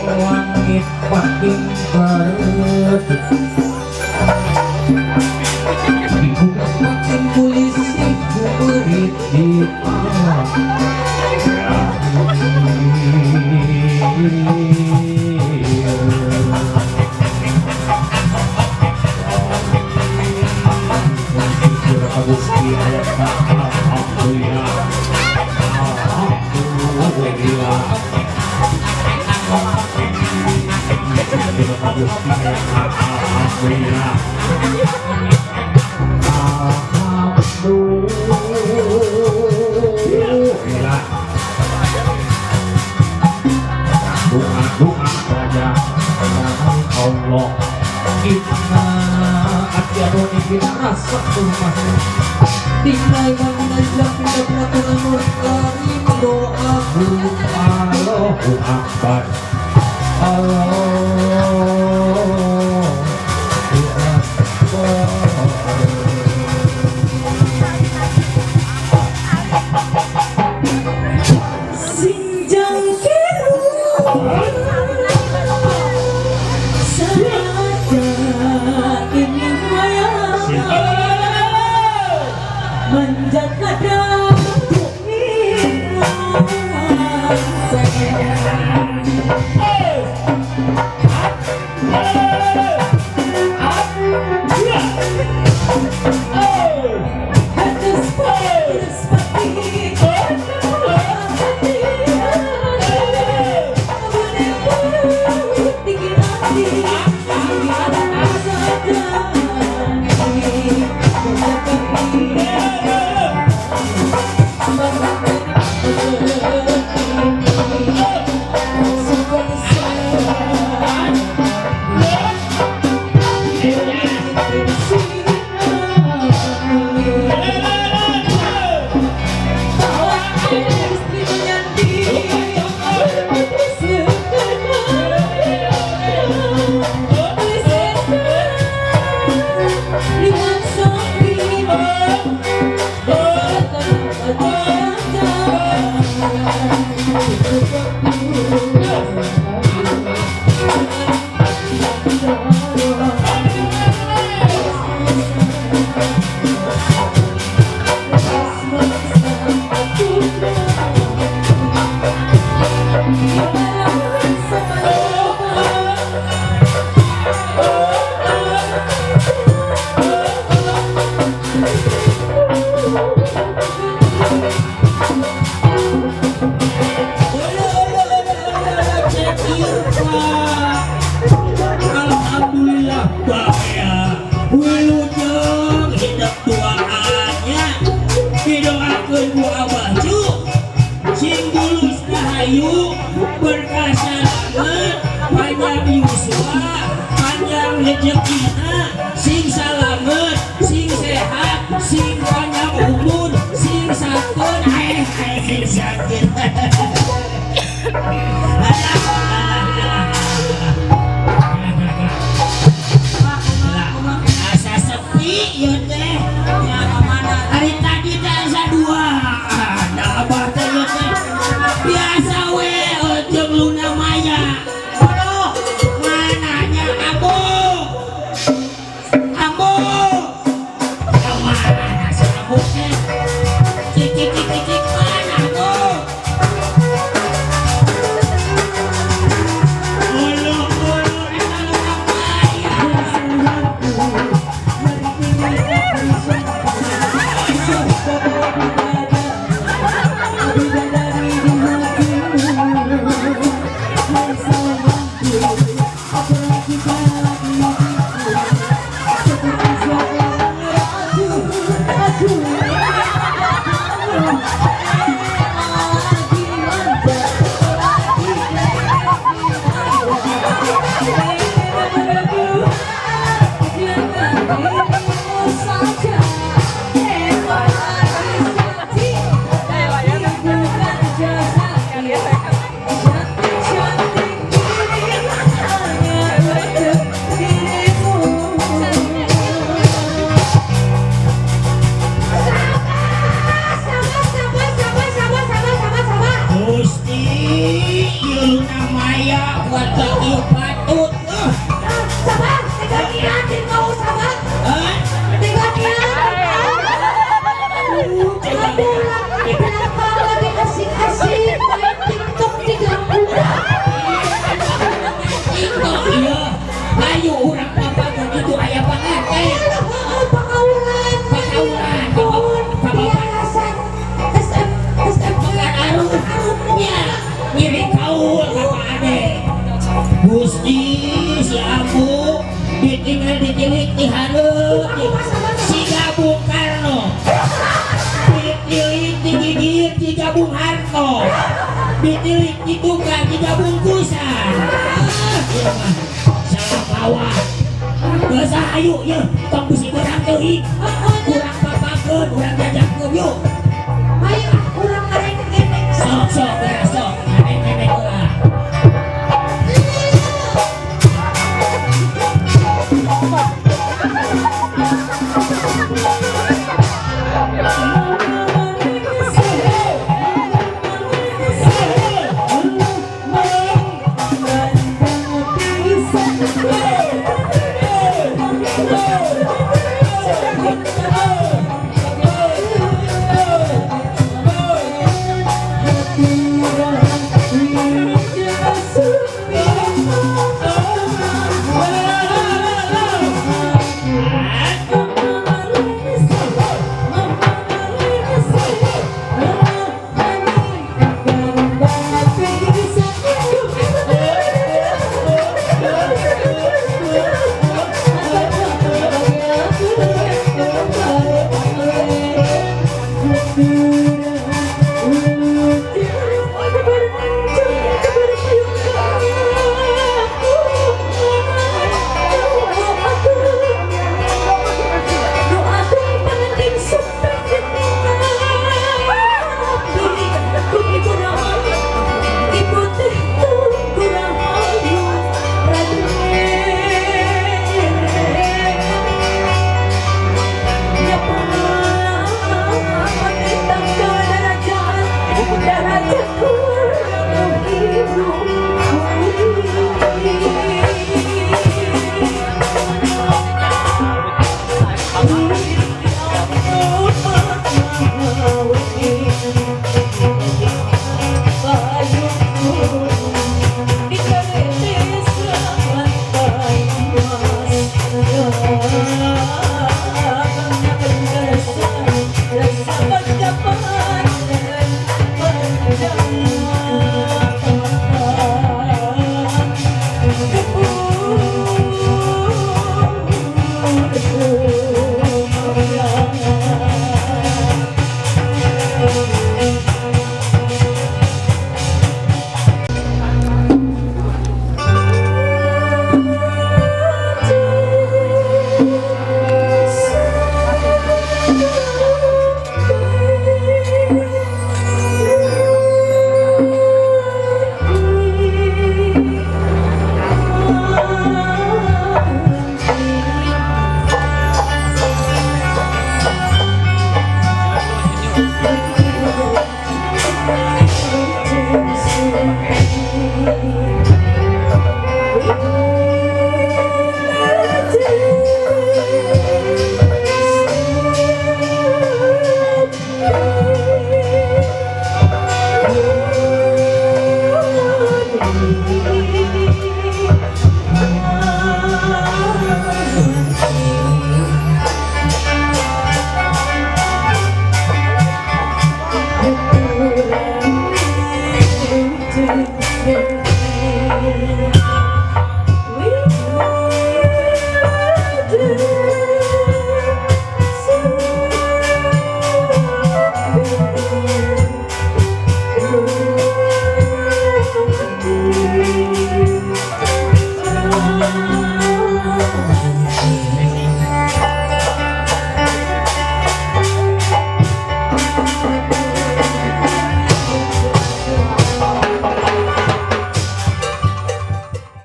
Langit makin baret, ibu makin polisi ku berit di Allah inna asyaroni bila rasa rumah dinai manajlah bila belakang murkari doaku Allahu Akbar Allahu Akbar. Sinjang keru manjat nada Alhamdulillah bahaya wilujeng hidup doaannya didoakeun ku abaju sing bulus rahayu berkah salamet panjang yuswa panjang rezekina sing salamet sing sehat sing panjang umur sing sakeun sing sakit asa sepi ya teh hari tadi teh asa dua ada abah teh ya teh biasa we jeung Luna Maya aduh mananya Ambo mana si Ambo teh cik mana Ambo ditilik di hareup siga Bung Karno ditilik digigit siga Bung Harto ditilik ditukar siga bungkusan ieu mah salah bawah geus ayu ye tong bisi berang teuing kurang papakeun urang jajakeun yuk Ayo, kurang ngareng kene. sok beres sok nenek ulah